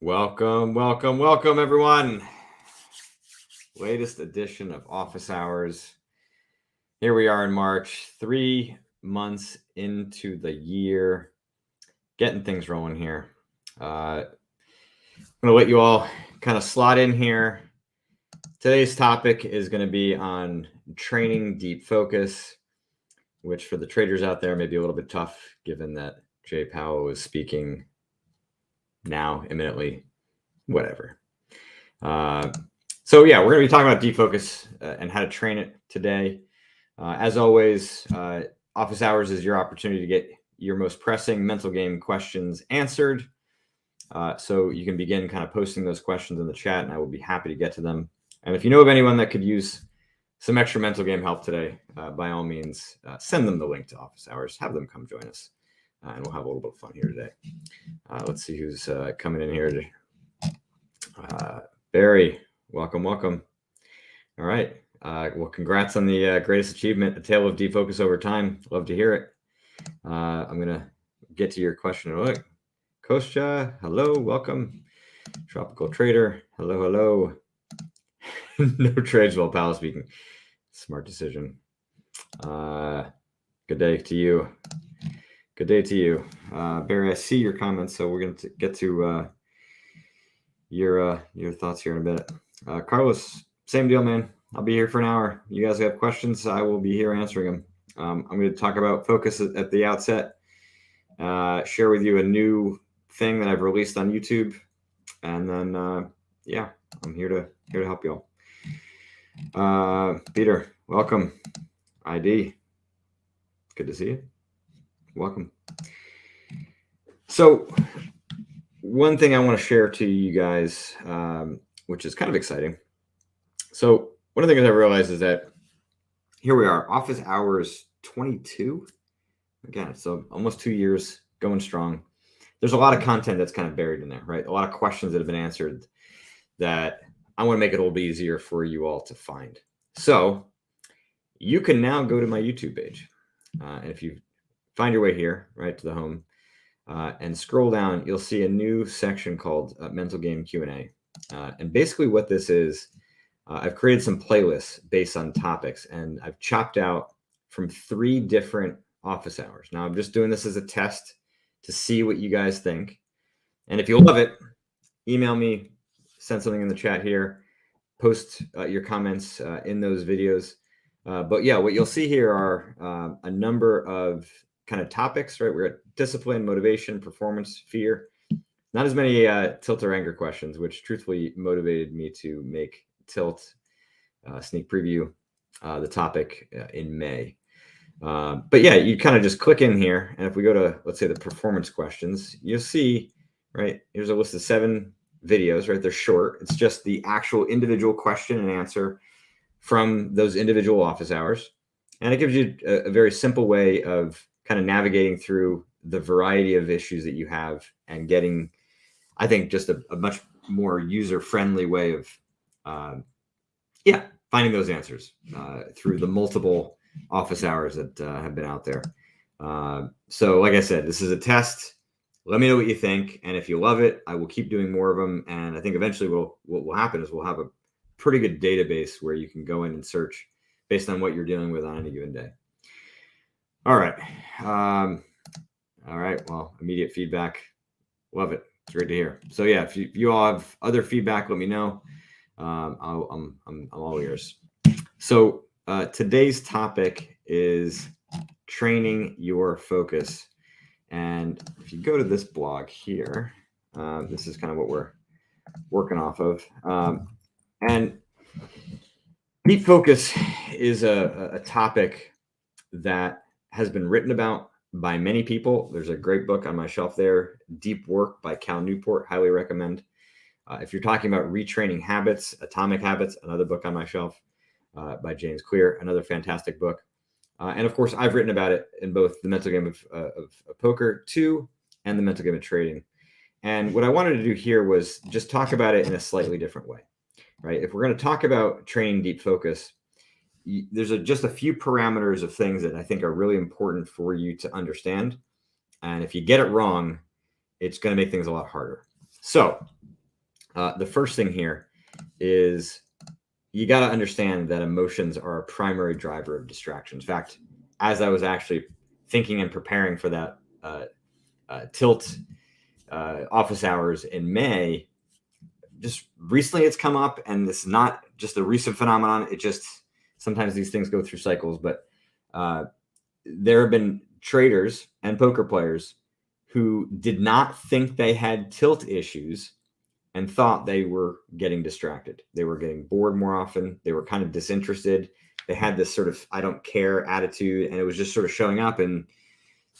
Welcome, everyone. Latest edition of Office Hours. Here we are in March, 3 months into the year, getting things rolling here. I'm going to let you all kind of slot in here. Today's topic is going to be on training deep focus, which for the traders out there may be a little bit tough, given that Jay Powell is speaking now, imminently. Whatever. So yeah, we're going to be talking about deep focus and how to train it today. As always, Office Hours is your opportunity to get your most pressing mental game questions answered. So you can begin kind of posting those questions in the chat, and I will be happy to get to them. And if you know of anyone that could use some extra mental game help today, by all means, send them the link to Office Hours. Have them come join us, and we'll have a little bit of fun here today. Let's see who's coming in here today. Barry, welcome. All right. Well, congrats on the greatest achievement, a tale of deep focus over time. Love to hear it. I'm going to get to your question. Look, Kostya, hello, welcome. Tropical Trader, hello. No trades while Powell speaking. Smart decision. Good day to you. Barry, I see your comments, so we're going to get to your thoughts here in a minute. Carlos, same deal, man. I'll be here for an hour. You guys have questions, I will be here answering them. I'm going to talk about focus at the outset, share with you a new thing that I've released on YouTube, and then yeah, I'm here to help y'all. Peter, welcome. ID, good to see you. Welcome. So one thing I want to share to you guys, which is kind of exciting. So one of the things I realized is that here we are, Office Hours 22. Again, so almost 2 years, going strong. There's a lot of content that's kind of buried in there, right? A lot of questions that have been answered that I want to make it a little bit easier for you all to find. So you can now go to my YouTube page. And if you find your way here, right to the home, and scroll down, you'll see a new section called Mental Game Q&A. And basically what this is, I've created some playlists based on topics, and I've chopped out from 3 different office hours. Now I'm just doing this as a test to see what you guys think. And if you love it, email me, send something in the chat here, post your comments in those videos. But yeah, what you'll see here are a number of kind of topics, right? We're at discipline, motivation, performance, fear. Not as many tilt or anger questions, which truthfully motivated me to make tilt sneak preview the topic in May. But yeah, you kind of just click in here, and if we go to, let's say, the performance questions, you'll see, right, here's a list of 7 videos, right? They're short. It's just the actual individual question and answer from those individual office hours. And it gives you a very simple way of kind of navigating through the variety of issues that you have and getting, I think, just a much more user-friendly way of, finding those answers through the multiple office hours that have been out there. So like I said, this is a test. Let me know what you think. And if you love it, I will keep doing more of them. And I think eventually what will happen is we'll have a pretty good database where you can go in and search based on what you're dealing with on any given day. All right. Well, immediate feedback. Love it. It's great to hear. So yeah, if you all have other feedback, let me know. I'm all ears. So today's topic is training your focus. And if you go to this blog here, this is kind of what we're working off of. And deep focus is a topic that has been written about by many people. There's a great book on my shelf there, Deep Work by Cal Newport, highly recommend. If you're talking about retraining habits, Atomic Habits, another book on my shelf by James Clear, another fantastic book. And of course, I've written about it in both the Mental Game of Poker 2 and the Mental Game of Trading. And what I wanted to do here was just talk about it in a slightly different way, right? If we're going to talk about training deep focus, there's just a few parameters of things that I think are really important for you to understand. And if you get it wrong, it's going to make things a lot harder. So The first thing here is you got to understand that emotions are a primary driver of distraction. In fact, as I was actually thinking and preparing for that tilt office hours in May, just recently it's come up, and it's not just a recent phenomenon. It just, sometimes these things go through cycles, but there have been traders and poker players who did not think they had tilt issues and thought they were getting distracted. They were getting bored more often. They were kind of disinterested. They had this sort of I don't care attitude, and it was just sort of showing up, and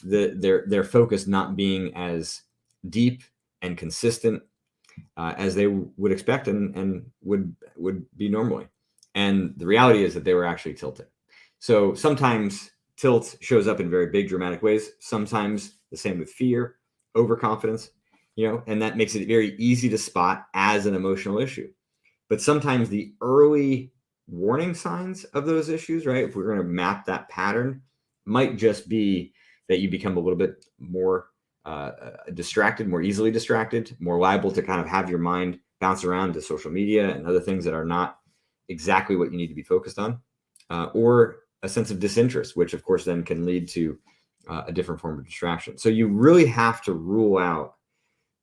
their focus not being as deep and consistent as they would expect and would be normally. And the reality is that they were actually tilting. So sometimes tilt shows up in very big dramatic ways. Sometimes the same with fear, overconfidence, and that makes it very easy to spot as an emotional issue. But sometimes the early warning signs of those issues, right, if we're going to map that pattern, might just be that you become a little bit more distracted, more easily distracted, more liable to kind of have your mind bounce around to social media and other things that are not exactly what you need to be focused on, or a sense of disinterest, which of course then can lead to a different form of distraction. So you really have to rule out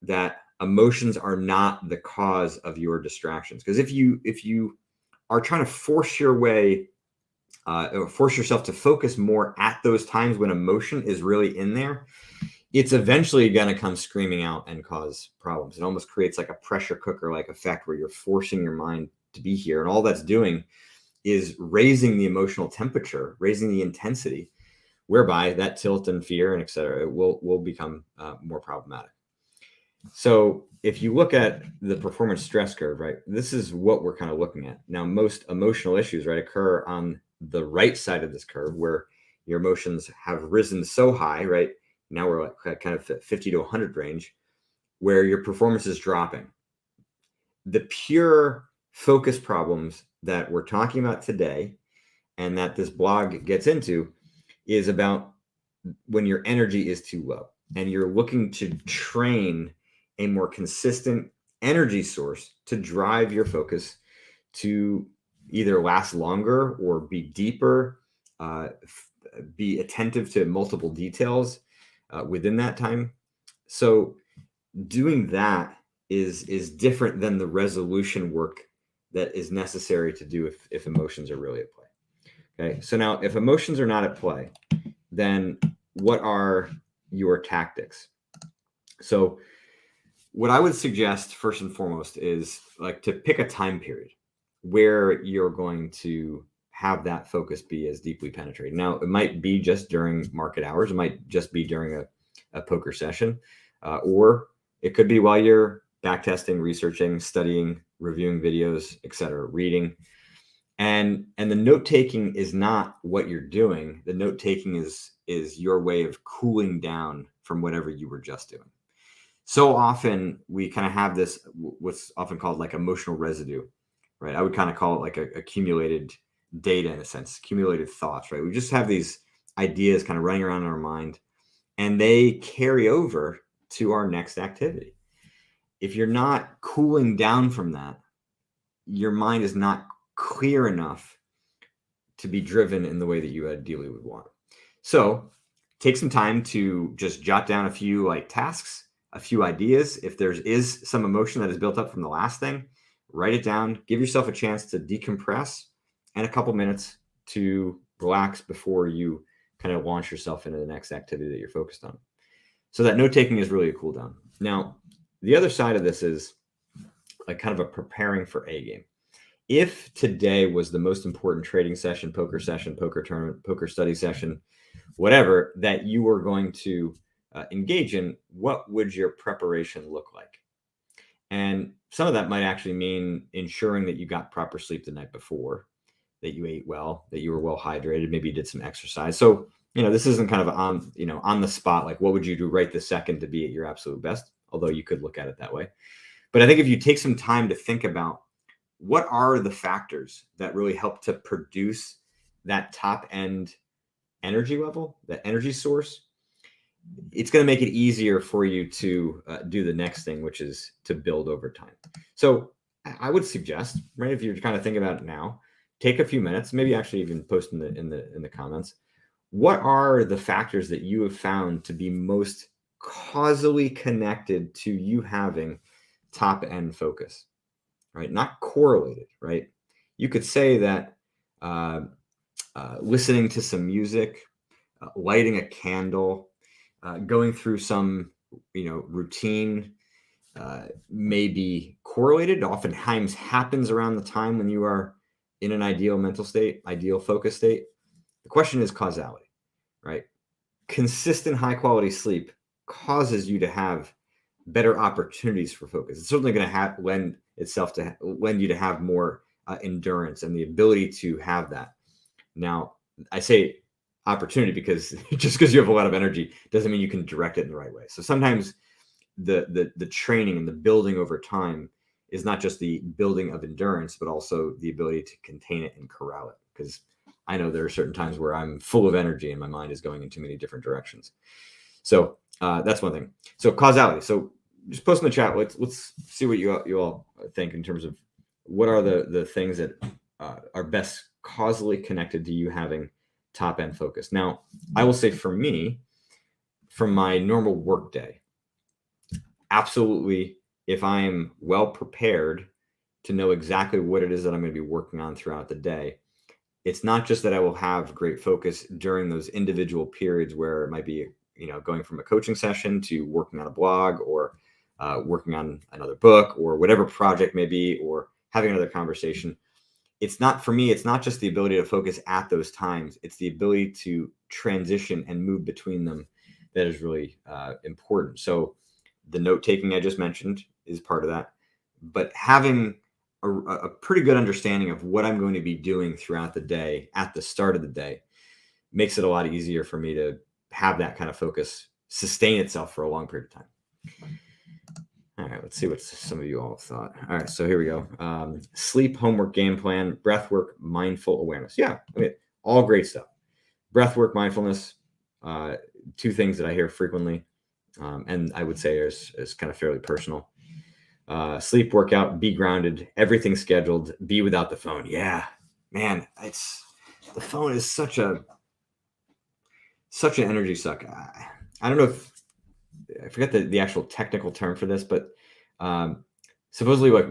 that emotions are not the cause of your distractions. Because if you are trying to force your way, or force yourself to focus more at those times when emotion is really in there, it's eventually going to come screaming out and cause problems. It almost creates like a pressure cooker like effect where you're forcing your mind to be here. And all that's doing is raising the emotional temperature, raising the intensity, whereby that tilt and fear and et cetera will become more problematic. So if you look at the performance stress curve, right, this is what we're kind of looking at. Now, most emotional issues, right, occur on the right side of this curve where your emotions have risen so high, right? Now we're like kind of 50 to 100 range where your performance is dropping. The pure focus problems that we're talking about today and that this blog gets into is about when your energy is too low and you're looking to train a more consistent energy source to drive your focus to either last longer or be deeper, be attentive to multiple details within that time. So doing that is different than the resolution work that is necessary to do if emotions are really at play. Okay, so now if emotions are not at play, then what are your tactics? So what I would suggest first and foremost is like to pick a time period where you're going to have that focus be as deeply penetrated. Now, it might be just during market hours. It might just be during a poker session, or it could be while you're backtesting, researching, studying, reviewing videos, etc., reading. And the note taking is not what you're doing. The note taking is your way of cooling down from whatever you were just doing. So often we kind of have this, what's often called like emotional residue, right? I would kind of call it like accumulated data in a sense, accumulated thoughts, right? We just have these ideas kind of running around in our mind and they carry over to our next activity. If you're not cooling down from that, your mind is not clear enough to be driven in the way that you ideally would want. So take some time to just jot down a few like tasks, a few ideas. If there is some emotion that is built up from the last thing, write it down, give yourself a chance to decompress and a couple minutes to relax before you kind of launch yourself into the next activity that you're focused on. So that note taking is really a cool down. Now, the other side of this is like kind of a preparing for a game. If today was the most important trading session, poker tournament, poker study session, whatever that you were going to engage in, what would your preparation look like? And some of that might actually mean ensuring that you got proper sleep the night before, that you ate well, that you were well hydrated, maybe you did some exercise. So, this isn't kind of on the spot, like what would you do right this second to be at your absolute best? Although you could look at it that way. But I think if you take some time to think about what are the factors that really help to produce that top end energy level, that energy source, it's going to make it easier for you to do the next thing, which is to build over time. So I would suggest, right, if you're kind of thinking about it now, take a few minutes, maybe actually even post in the comments. What are the factors that you have found to be most causally connected to you having top end focus, right? Not correlated, right? You could say that listening to some music, lighting a candle, going through some, routine may be correlated. Oftentimes happens around the time when you are in an ideal mental state, ideal focus state. The question is causality, right? Consistent high quality sleep causes you to have better opportunities for focus. It's certainly going to lend itself to lend you to have more endurance and the ability to have that. Now, I say opportunity because just because you have a lot of energy doesn't mean you can direct it in the right way. So sometimes the training and the building over time is not just the building of endurance, but also the ability to contain it and corral it. Because I know there are certain times where I'm full of energy and my mind is going in too many different directions. So that's one thing. So causality. So just post in the chat. Let's see what you all think in terms of what are the things that are best causally connected to you having top end focus. Now, I will say for me, from my normal work day, absolutely, if I am well prepared to know exactly what it is that I'm going to be working on throughout the day, it's not just that I will have great focus during those individual periods where it might be, going from a coaching session to working on a blog or working on another book or whatever project may be, or having another conversation. It's not, for me, it's not just the ability to focus at those times. It's the ability to transition and move between them that is really important. So the note taking I just mentioned is part of that, but having a pretty good understanding of what I'm going to be doing throughout the day at the start of the day makes it a lot easier for me to have that kind of focus sustain itself for a long period of time. All right, let's see what some of you all thought. All right, so here we go. Sleep, homework, game plan, breath work, mindful awareness. Yeah, all great stuff. Breath work, mindfulness, two things that I hear frequently, and I would say is kind of fairly personal. Sleep, workout, be grounded, everything scheduled, be without the phone. Yeah, man, the phone is such an energy suck. I don't know if I forget the actual technical term for this, but supposedly, like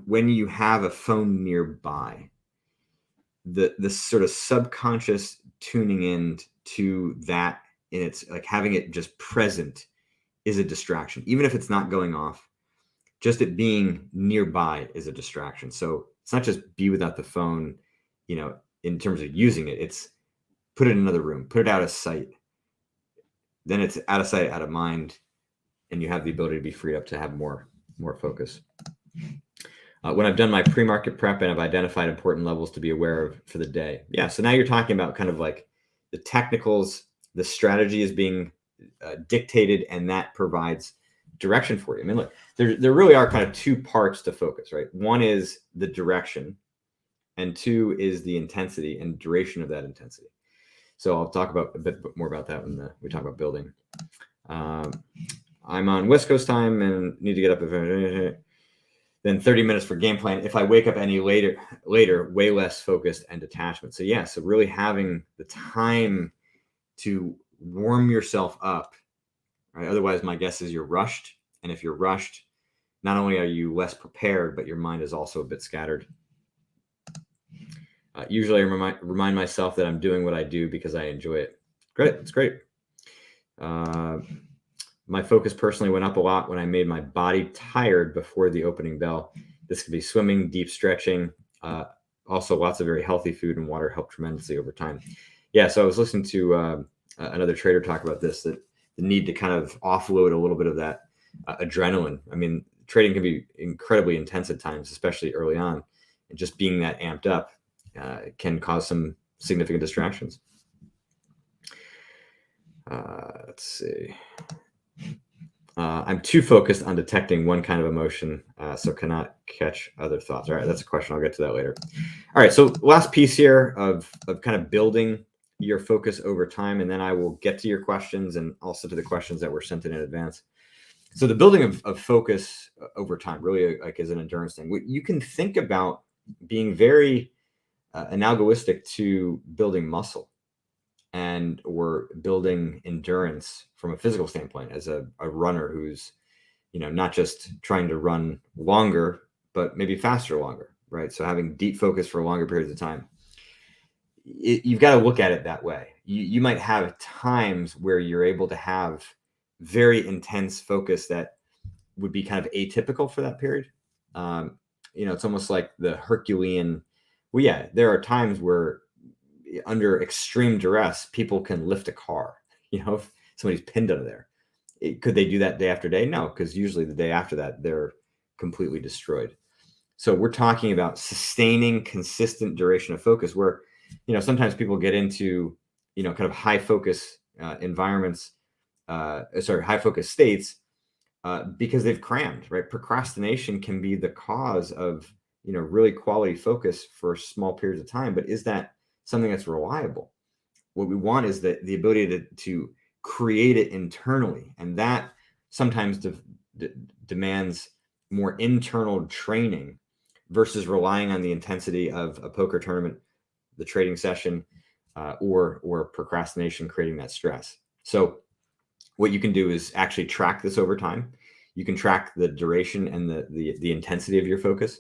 when you have a phone nearby, the sort of subconscious tuning in to that, and it's like having it just present is a distraction, even if it's not going off. Just it being nearby is a distraction. So it's not just be without the phone, in terms of using it. It's put it in another room, put it out of sight. Then it's out of sight, out of mind, and you have the ability to be freed up to have more focus. When I've done my pre-market prep and I've identified important levels to be aware of for the day. Yeah, so now you're talking about kind of like the technicals, the strategy is being dictated, and that provides direction for you. I mean, look, there really are kind of two parts to focus, right? One is the direction, and two is the intensity and duration of that intensity. So I'll talk about a bit more about that when we talk about building. I'm on West Coast time and need to get up then 30 minutes for game plan. If I wake up any later, way less focused and detachment. So yeah, so really having the time to warm yourself up, right? Otherwise, my guess is you're rushed. And if you're rushed, not only are you less prepared, but your mind is also a bit scattered. Usually I remind myself that I'm doing what I do because I enjoy it. Great. It's great. My focus personally went up a lot when I made my body tired before the opening bell. This could be swimming, deep stretching. Also, lots of very healthy food and water helped tremendously over time. Yeah, so I was listening to another trader talk about this, that the need to kind of offload a little bit of that adrenaline. I mean, trading can be incredibly intense at times, especially early on. And just being that amped up can cause some significant distractions. Let's see. I'm too focused on detecting one kind of emotion, so cannot catch other thoughts. All right, that's a question. I'll get to that later. All right, so last piece here of kind of building your focus over time, and then I will get to your questions and also to the questions that were sent in advance. So the building of focus over time really like is an endurance thing. You can think about being very analogistic to building muscle and or building endurance from a physical standpoint as a runner who's, not just trying to run longer, but maybe faster longer, right? So having deep focus for longer periods of time. You've got to look at it that way. You might have times where you're able to have very intense focus that would be kind of atypical for that period. It's almost like the Herculean. Well, yeah, there are times where under extreme duress, people can lift a car. If somebody's pinned under there, could they do that day after day? No, because usually the day after that, they're completely destroyed. So we're talking about sustaining consistent duration of focus where, sometimes people get into, kind of high focus environments, high focus states because they've crammed, right? Procrastination can be the cause of, really quality focus for small periods of time. But is that something that's reliable? What we want is the ability to create it internally. And that sometimes demands more internal training versus relying on the intensity of a poker tournament, the trading session, or procrastination creating that stress. So what you can do is actually track this over time. You can track the duration and the intensity of your focus.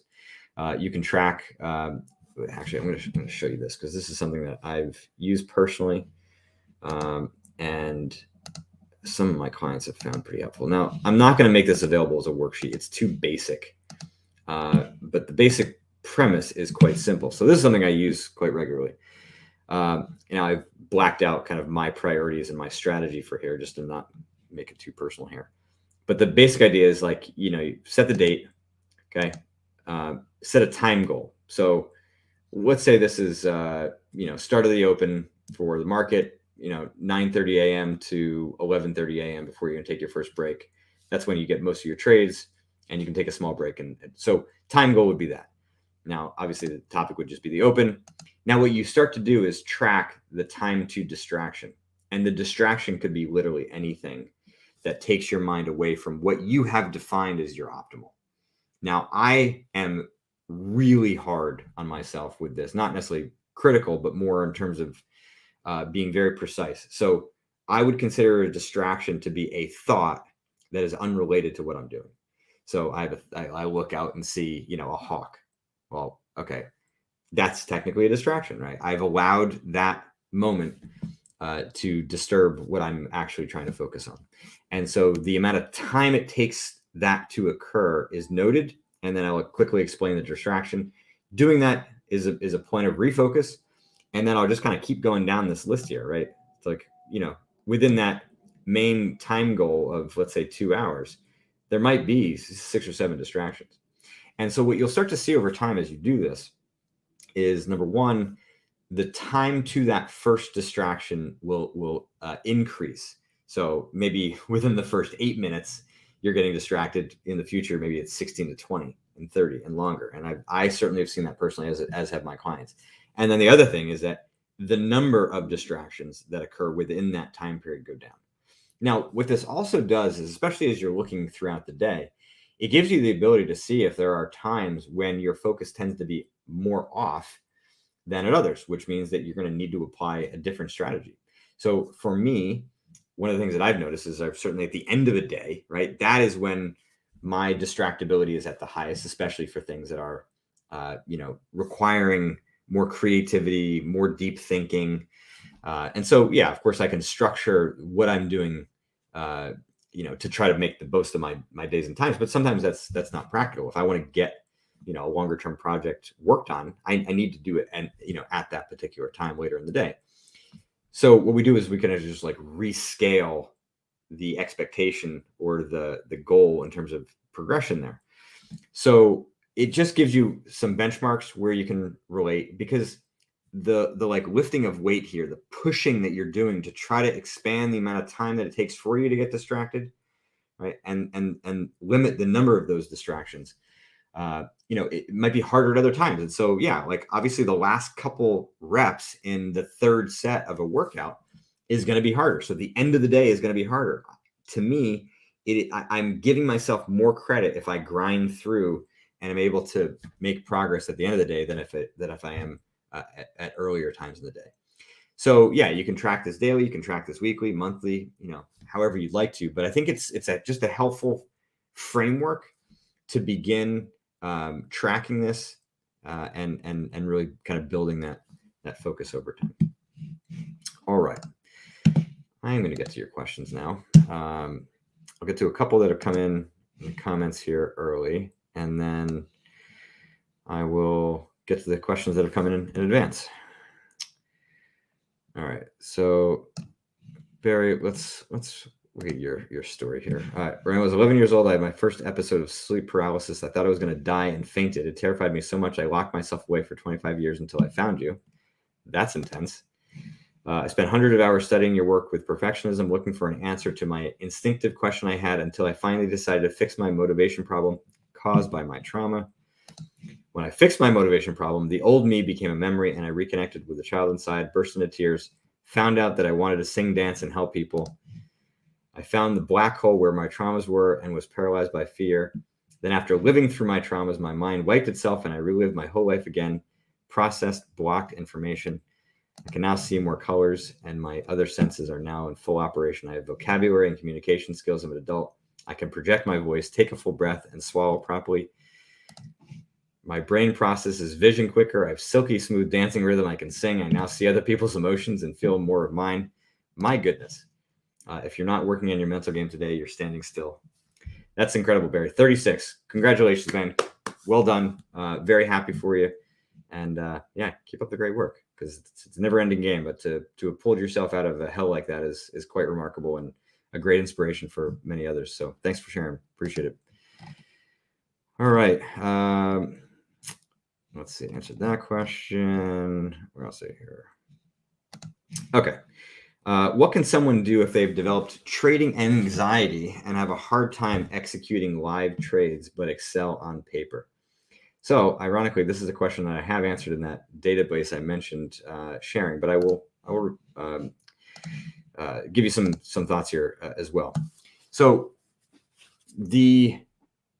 You can track, actually, I'm going to show you this because this is something that I've used personally. And some of my clients have found pretty helpful. Now, I'm not going to make this available as a worksheet. It's too basic. But the basic premise is quite simple. So this is something I use quite regularly. I've blacked out kind of my priorities and my strategy for here just to not make it too personal here. But the basic idea is like, you set the date, okay? Set a time goal. So let's say this is, start of the open for the market, 9:30 a.m. to 11:30 a.m. before you're going to take your first break. That's when you get most of your trades and you can take a small break. And so time goal would be that. Now, obviously the topic would just be the open. Now, what you start to do is track the time to distraction. And the distraction could be literally anything that takes your mind away from what you have defined as your optimal. Now, I am really hard on myself with this, not necessarily critical, but more in terms of being very precise. So I would consider a distraction to be a thought that is unrelated to what I'm doing. So I look out and see, a hawk. Well, okay, that's technically a distraction, right? I've allowed that moment to disturb what I'm actually trying to focus on. And so the amount of time it takes that to occur is noted. And then I'll quickly explain the distraction. Doing that is a point of refocus. And then I'll just kind of keep going down this list here, right? It's like, within that main time goal of, let's say, 2 hours, there might be 6 or 7 distractions. And so what you'll start to see over time as you do this is, number one, the time to that first distraction will increase. So maybe within the first 8 minutes, you're getting distracted. In the future, maybe it's 16 to 20 and 30 and longer. And I certainly have seen that personally, as have my clients. And then the other thing is that the number of distractions that occur within that time period go down. Now, what this also does is, especially as you're looking throughout the day, it gives you the ability to see if there are times when your focus tends to be more off than at others, which means that you're going to need to apply a different strategy. So for me, one of the things that I've noticed is I've certainly at the end of the day, right? That is when my distractibility is at the highest, especially for things that are, requiring more creativity, more deep thinking. And so, yeah, of course I can structure what I'm doing, to try to make the most of my days and times, but sometimes that's not practical. If I want to get, a longer term project worked on, I need to do it and, at that particular time later in the day. So what we do is we can just like rescale the expectation or the goal in terms of progression there. So it just gives you some benchmarks where you can relate, because the like lifting of weight here, the pushing that you're doing to try to expand the amount of time that it takes for you to get distracted, right? And limit the number of those distractions. It might be harder at other times. And so, yeah, like obviously the last couple reps in the third set of a workout is going to be harder. So the end of the day is going to be harder. To me, I'm giving myself more credit if I grind through and I'm able to make progress at the end of the day than if I am at earlier times in the day. So yeah, you can track this daily, you can track this weekly, monthly, however you'd like to. But I think it's just a helpful framework to begin tracking this and really kind of building that focus over time. All right, I am going to get to your questions now. I'll get to a couple that have come in the comments here early, and then I will get to the questions that have come in advance. All right, so Barry, let's read your story here. All right, when I was 11 years old, I had my first episode of sleep paralysis. I thought I was going to die and fainted. It terrified me so much I locked myself away for 25 years until I found you. That's intense. I spent hundreds of hours studying your work with perfectionism, looking for an answer to my instinctive question I had until I finally decided to fix my motivation problem caused by my trauma. When I fixed my motivation problem, the old me became a memory, and I reconnected with the child inside, burst into tears, found out that I wanted to sing, dance, and help people. I found the black hole where my traumas were and was paralyzed by fear. Then after living through my traumas, my mind wiped itself and I relived my whole life again, processed blocked information. I can now see more colors, and my other senses are now in full operation. I have vocabulary and communication skills of an adult. I can project my voice, take a full breath, and swallow properly. My brain processes vision quicker. I have silky smooth dancing rhythm. I can sing. I now see other people's emotions and feel more of mine. My goodness. If you're not working on your mental game today, you're standing still. That's incredible, Barry. 36. Congratulations, man. Well done. Very happy for you. And yeah, keep up the great work, because it's a never-ending game. But to have pulled yourself out of a hell like that is quite remarkable and a great inspiration for many others. So thanks for sharing. Appreciate it. All right. Let's see. Answer that question. Where else are you here? Okay. What can someone do if they've developed trading anxiety and have a hard time executing live trades but excel on paper? So, ironically, this is a question that I have answered in that database I mentioned sharing, but I will give you some thoughts here as well. So, the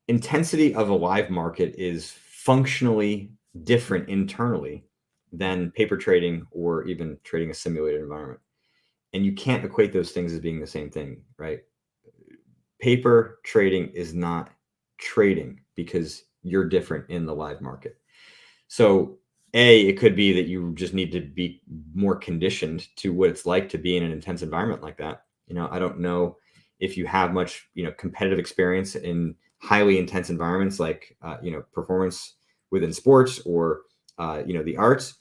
intensity of a live market is functionally different internally than paper trading or even trading a simulated environment. And you can't equate those things as being the same thing, right? Paper trading is not trading because you're different in the live market. So it could be that you just need to be more conditioned to what it's like to be in an intense environment like that. I don't know if you have much, competitive experience in highly intense environments like, performance within sports or, the arts.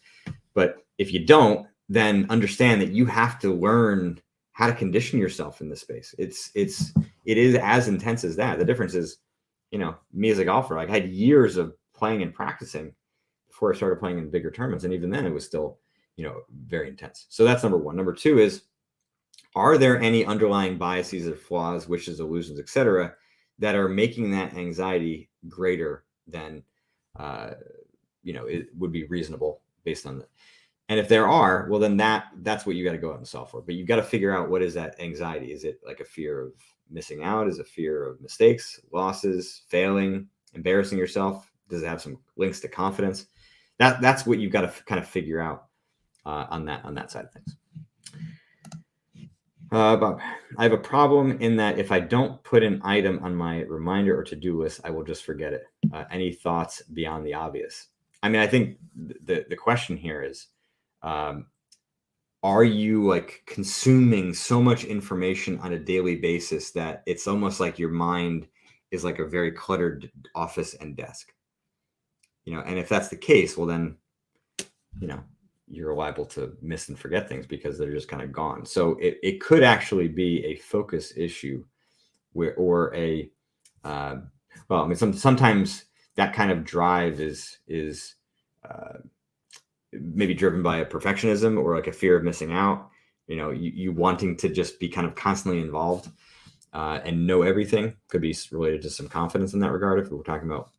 But if you don't, then understand that you have to learn how to condition yourself in this space. It is as intense as that. The difference is, me as a golfer, I had years of playing and practicing before I started playing in bigger tournaments. And even then it was still, very intense. So that's number one. Number two is, are there any underlying biases or flaws, wishes, illusions, etc., that are making that anxiety greater than, it would be reasonable based on that? And if there are, well, then that's what you got to go out and solve for. But you've got to figure out, what is that anxiety? Is it like a fear of missing out? Is it a fear of mistakes, losses, failing, embarrassing yourself? Does it have some links to confidence? That's what you've got to kind of figure out on that side of things. Bob, I have a problem in that if I don't put an item on my reminder or to-do list, I will just forget it. Any thoughts beyond the obvious? I mean, I think the question here is, are you like consuming so much information on a daily basis that it's almost like your mind is like a very cluttered office and desk? And if that's the case, well, then, you're liable to miss and forget things because they're just kind of gone. So it could actually be a focus issue sometimes that kind of drive is maybe driven by a perfectionism or like a fear of missing out, you wanting to just be kind of constantly involved and know everything. Could be related to some confidence in that regard if we're talking about,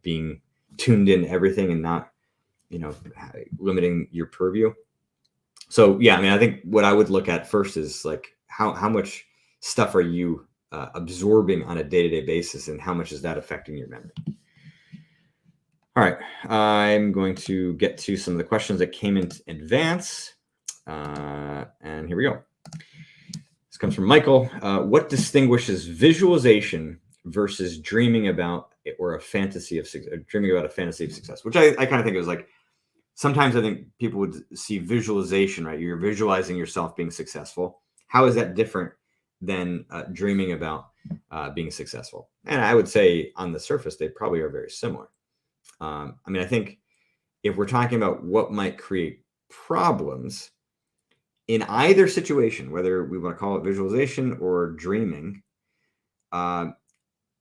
being tuned in everything and not, limiting your purview. So yeah, I mean, I think what I would look at first is like how much stuff are you absorbing on a day-to-day basis, and how much is that affecting your memory? All right, I'm going to get to some of the questions that came in advance, and here we go. This comes from Michael. What distinguishes visualization versus dreaming about or a fantasy of dreaming about a fantasy of success? Which I kind of think it was like, sometimes I think people would see visualization, right? You're visualizing yourself being successful. How is that different than dreaming about being successful? And I would say on the surface, they probably are very similar. I mean, I think if we're talking about what might create problems in either situation, whether we want to call it visualization or dreaming,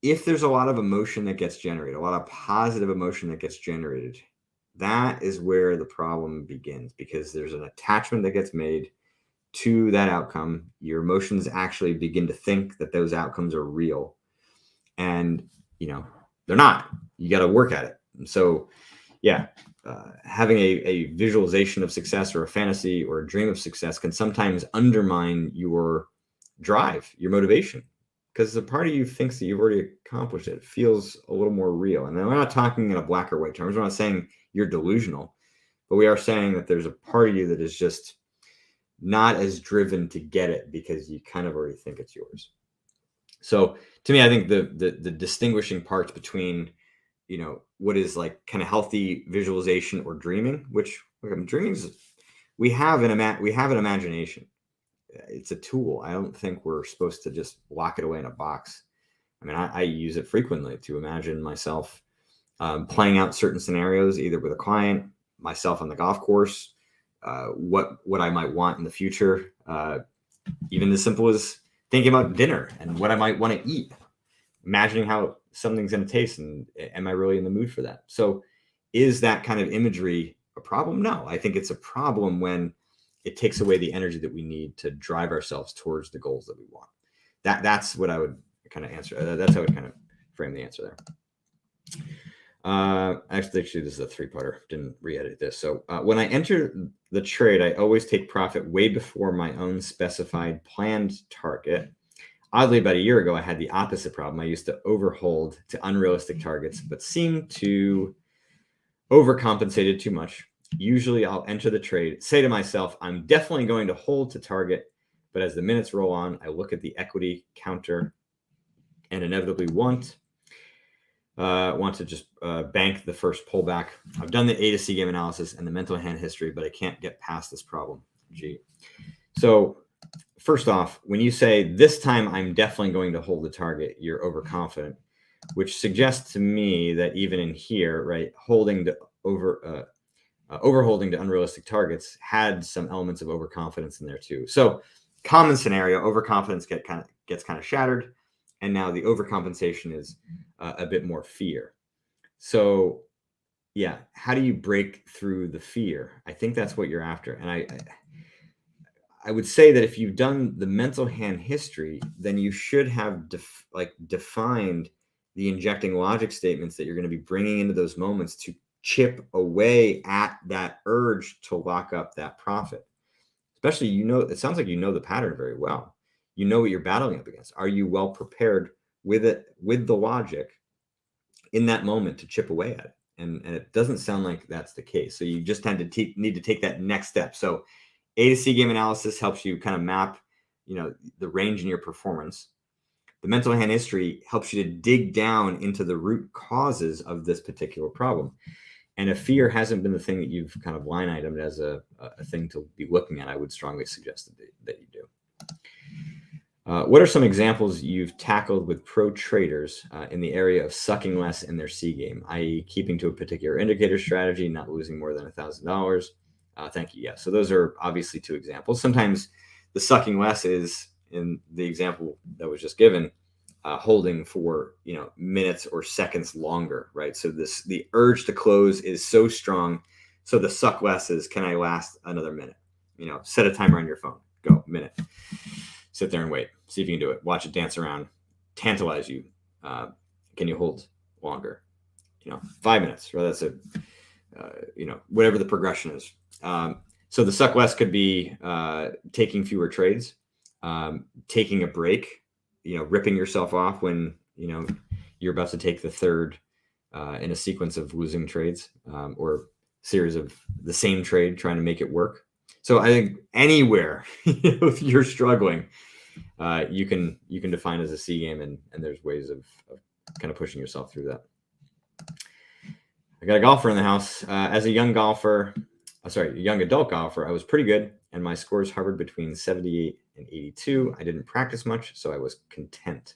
if there's a lot of emotion that gets generated, a lot of positive emotion that gets generated, that is where the problem begins, because there's an attachment that gets made to that outcome. Your emotions actually begin to think that those outcomes are real, and they're not. You got to work at it. And so yeah, having a visualization of success or a fantasy or a dream of success can sometimes undermine your drive, your motivation, because the part of you thinks that you've already accomplished it. It feels a little more real. And we're not talking in a black or white terms. We're not saying you're delusional, but we are saying that there's a part of you that is just not as driven to get it because you kind of already think it's yours. So to me, I think the distinguishing parts between, what is like kind of healthy visualization or dreaming, which dreaming is, we have an imagination. It's a tool. I don't think we're supposed to just lock it away in a box. I mean, I use it frequently to imagine myself playing out certain scenarios, either with a client, myself on the golf course, what I might want in the future, even as simple as thinking about dinner and what I might want to eat, imagining how something's going to taste, and am I really in the mood for that? So is that kind of imagery a problem? No, I think it's a problem when it takes away the energy that we need to drive ourselves towards the goals that we want. That's what I would kind of answer. That's how I would kind of frame the answer there. Actually, this is a 3-parter. Didn't re-edit this. So when I enter the trade, I always take profit way before my own specified planned target. Oddly, about a year ago, I had the opposite problem. I used to overhold to unrealistic targets, but seemed to overcompensate it too much. Usually I'll enter the trade, say to myself, I'm definitely going to hold to target. But as the minutes roll on, I look at the equity counter and inevitably want to just bank the first pullback. I've done the A to C game analysis and the mental hand history, but I can't get past this problem. Gee. So first off, when you say this time I'm definitely going to hold the target, you're overconfident, which suggests to me that even in here, right, holding to overholding to unrealistic targets had some elements of overconfidence in there too. So common scenario, overconfidence gets kind of shattered, and now the overcompensation is a bit more fear. So yeah, how do you break through the fear? I think that's what you're after. And I would say that if you've done the mental hand history, then you should have defined the injecting logic statements that you're going to be bringing into those moments to chip away at that urge to lock up that profit. Especially, it sounds like you know the pattern very well. You know what you're battling up against. Are you well prepared with the logic in that moment to chip away at it? And it doesn't sound like that's the case. So you just tend to need to take that next step. So A to C game analysis helps you kind of map, the range in your performance. The mental hand history helps you to dig down into the root causes of this particular problem. And if fear hasn't been the thing that you've kind of line itemed as a thing to be looking at, I would strongly suggest that you do. What are some examples you've tackled with pro traders in the area of sucking less in their C game, i.e. keeping to a particular indicator strategy, not losing more than $1,000? Thank you. Yeah. So those are obviously 2 examples. Sometimes the sucking less is, in the example that was just given, holding for minutes or seconds longer, right? So the urge to close is so strong. So the suck less is, can I last another minute? Set a timer on your phone. Go, minute. Sit there and wait. See if you can do it. Watch it dance around. Tantalize you. Can you hold longer? 5 minutes, or that's whatever the progression is. So the suck less could be taking fewer trades, taking a break, ripping yourself off when, you're about to take the third in a sequence of losing trades, or series of the same trade, trying to make it work. So I think anywhere if you're struggling, you can define as a C game, and there's ways of kind of pushing yourself through that. I got a golfer in the house. As a young adult golfer, I was pretty good, and my scores hovered between 78 and 82. I didn't practice much, so I was content.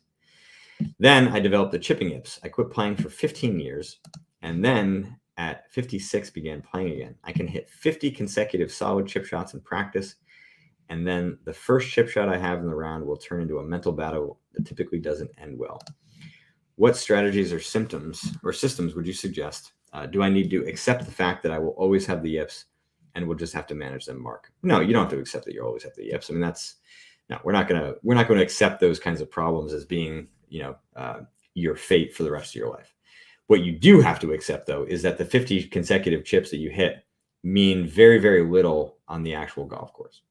Then I developed the chipping yips. I quit playing for 15 years, and then at 56 began playing again. I can hit 50 consecutive solid chip shots in practice, and then the first chip shot I have in the round will turn into a mental battle that typically doesn't end well. What strategies or systems would you suggest? Do I need to accept the fact that I will always have the yips and we'll just have to manage them, Mark? No, you don't have to accept that you always have the yips. I mean, we're not going to accept those kinds of problems as being, your fate for the rest of your life. What you do have to accept, though, is that the 50 consecutive chips that you hit mean very, very little on the actual golf course.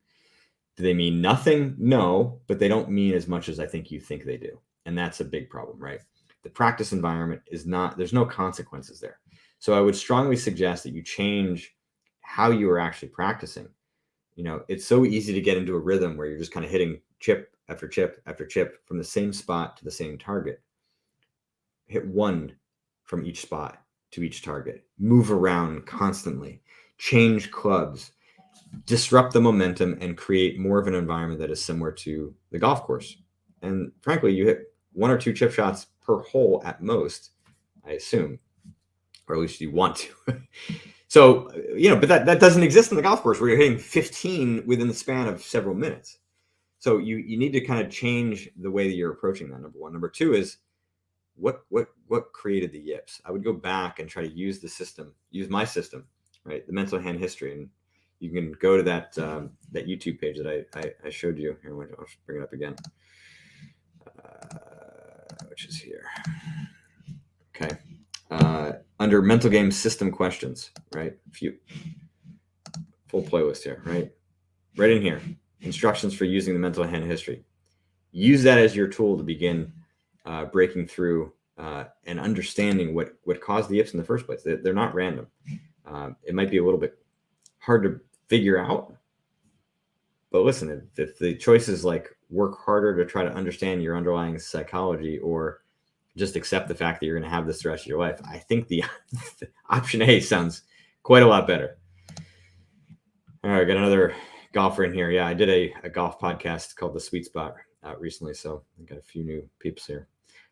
Do they mean nothing? No, but they don't mean as much as I think you think they do. And that's a big problem, right? The practice environment there's no consequences there. So I would strongly suggest that you change how you are actually practicing. It's so easy to get into a rhythm where you're just kind of hitting chip after chip after chip from the same spot to the same target. Hit one from each spot to each target. Move around constantly. Change clubs. Disrupt the momentum and create more of an environment that is similar to the golf course. And frankly, you hit 1 or 2 chip shots per hole at most, I assume, or at least you want to. So, but that doesn't exist in the golf course where you're hitting 15 within the span of several minutes. So you need to kind of change the way that you're approaching that, number one. Number two is what created the yips? I would go back and try to use my system, right? The mental hand history. And you can go to that YouTube page that I showed you. Here, I'll bring it up again, which is here. Okay. Under mental game system questions, right? Full playlist here, right? Right in here. Instructions for using the mental hand history. Use that as your tool to begin breaking through and understanding what caused the yips in the first place. They're not random. It might be a little bit hard to figure out, but listen, if the choice is like work harder to try to understand your underlying psychology, or just accept the fact that you're going to have this the rest of your life, I think the option A sounds quite a lot better. All right, got another golfer in here. Yeah, I did a golf podcast called The Sweet Spot recently, so I got a few new peeps here.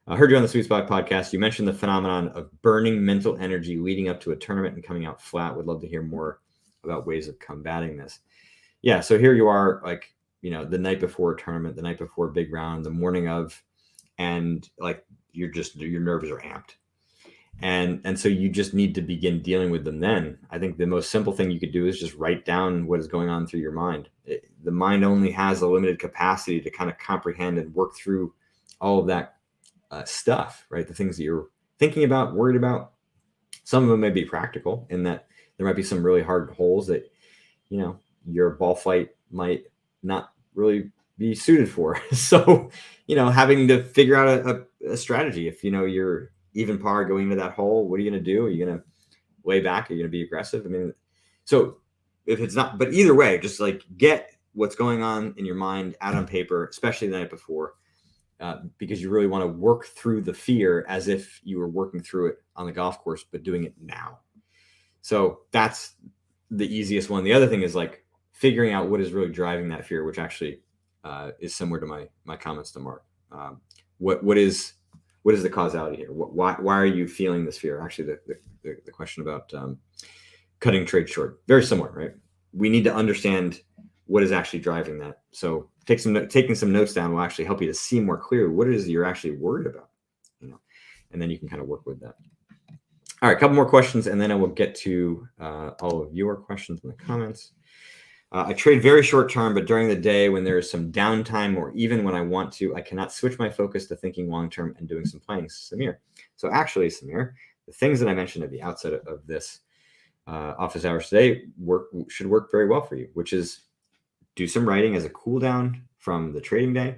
I heard you on the Sweet Spot podcast. You mentioned the phenomenon of burning mental energy leading up to a tournament and coming out flat. Would love to hear more about ways of combating this. Yeah, so here you are, like, the night before a tournament, the night before a big round, the morning of, and like your nerves are amped. And so you just need to begin dealing with them then. I think the most simple thing you could do is just write down what is going on through your mind. The mind only has a limited capacity to kind of comprehend and work through all of that stuff, right? The things that you're thinking about, worried about. Some of them may be practical in that there might be some really hard holes that, your ball flight might not really be suited for. So, having to figure out a strategy. If, you're even par going into that hole, what are you going to do? Are you going to lay back? Are you going to be aggressive? I mean, so if it's not, but either way, just like get what's going on in your mind out on paper, especially the night before, because you really want to work through the fear as if you were working through it on the golf course, but doing it now. So that's the easiest one. The other thing is like figuring out what is really driving that fear, which actually is similar to my comments to Mark. What is the causality here? Why are you feeling this fear? Actually, the question about cutting trade short, very similar, right? We need to understand what is actually driving that. So taking some notes down will actually help you to see more clearly what it is you're actually worried about, and then you can kind of work with that. All right, a couple more questions, and then I will get to all of your questions in the comments. I trade very short term, but during the day when there is some downtime, or even when I want to, I cannot switch my focus to thinking long term and doing some playing. Samir. So actually, Samir, the things that I mentioned at the outset of this office hours today should work very well for you, which is do some writing as a cool down from the trading day.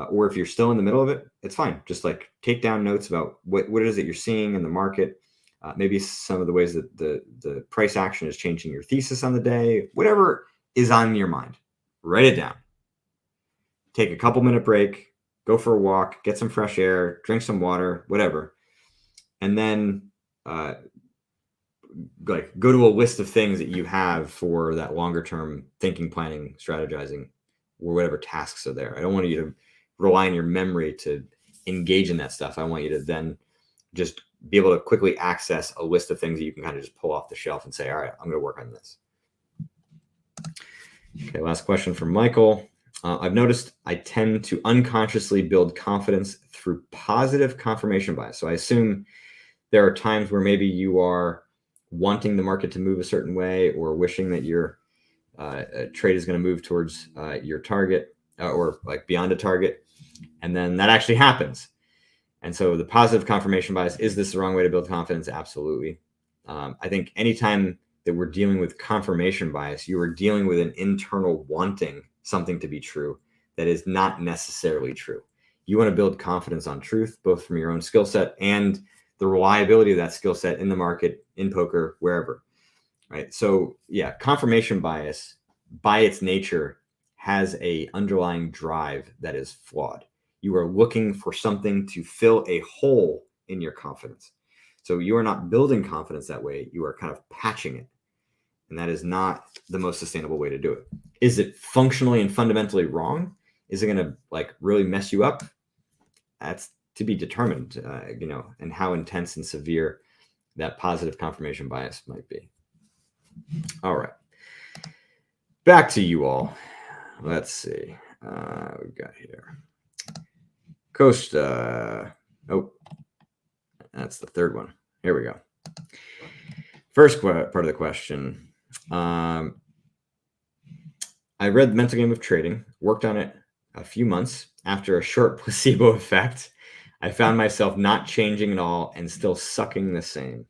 Or if you're still in the middle of it, it's fine. Just like take down notes about what it is that you're seeing in the market. Maybe some of the ways that the price action is changing your thesis on the day, whatever is on your mind, write it down. Take a couple minute break, go for a walk, get some fresh air, drink some water, whatever. And then like go to a list of things that you have for that longer term thinking, planning, strategizing, or whatever tasks are there. I don't want you to rely on your memory to engage in that stuff. I want you to then just be able to quickly access a list of things that you can kind of just pull off the shelf and say, all right, I'm going to work on this. Okay, last question from Michael. I've noticed I tend to unconsciously build confidence through positive confirmation bias. So I assume there are times where maybe you are wanting the market to move a certain way or wishing that your trade is going to move towards your target or like beyond a target. And then that actually happens. And so the positive confirmation bias, is this the wrong way to build confidence? Absolutely. I think anytime that we're dealing with confirmation bias, you are dealing with an internal wanting something to be true that is not necessarily true. You want to build confidence on truth, both from your own skill set and the reliability of that skill set in the market, in poker, wherever, right? So yeah, confirmation bias by its nature has a underlying drive that is flawed. You are looking for something to fill a hole in your confidence. So you are not building confidence that way. You are kind of patching it. And that is not the most sustainable way to do it. Is it functionally and fundamentally wrong? Is it going to like really mess you up? That's to be determined, and how intense and severe that positive confirmation bias might be. All right. Back to you all. Let's see. We've got here. Costa. Oh, that's the third one. Here we go. First part of the question. I read The Mental Game of Trading, worked on it a few months. After a short placebo effect, I found myself not changing at all and still sucking the same.